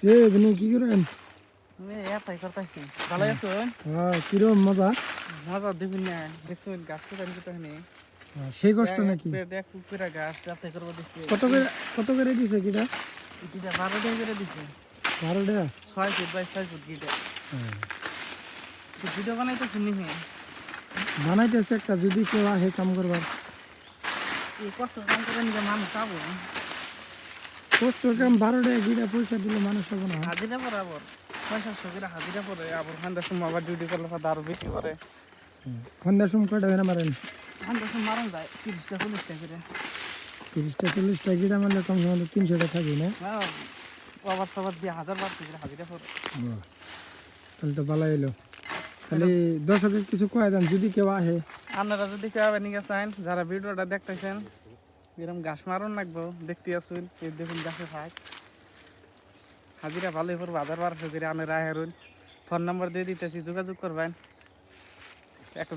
বিনি কি করেন? আমি একাই করতেছি। ভালো আছো? হ্যাঁ, কিরম মজা? মজা দিবি না। দেখছো গাছ কোথায় কোথায় নেই। সেই কষ্ট নাকি? এক কুকুরা গাছ রাতে করবো দিচ্ছে। কত করে দিছে কিটা? এটা 12 টাকা করে দিচ্ছে। 12 টাকা? 6 ফুট বাই 6 ফুট গিটা। তো ভিডিও বানাইতে শুনি হ্যাঁ। বানাইতেছে একটা, যদি কেউ আহে কাম করবার। এই কষ্ট কাম করে নিজে মানুষ পাবো। কষ্ট কাম 12 টাকা গিটা পয়সা দিলে মানুষ হবে না। হাজিরা পরে আবার 500 করে হাজিরা পরে আবার সন্ধ্যার সময় আবার ডিউটি করলে আরো বেশি করে। সন্ধ্যার সময় কয়টা হয় না মারেন? সন্ধ্যার সময় মারণ যায় 30টা 40টা করে। 30টা 40টা গিটা মারলে কমসে কম 300 টাকা থাকি না? হ্যাঁ আবার সবার দিয়ে 1000 বার করে হাজিরা পরে। তাহলে তো ভালো এলো। খালি দর্শকের কিছু কয়ে দেন যদি কেউ আহে। আপনারা যদি কেউ আবার নিয়ে চান, যারা ভিডিওটা দেখতেছেন এরকম ঘাস মারণ লাগবো দেখতে আসুন, এই দেখুন গাছে থাক হাজিরা ভালোই পড়বো 1000 1200 করে আপনারা হেরুন। ফোন নাম্বার দিয়ে দিতেছি, যোগাযোগ করবেন একটা।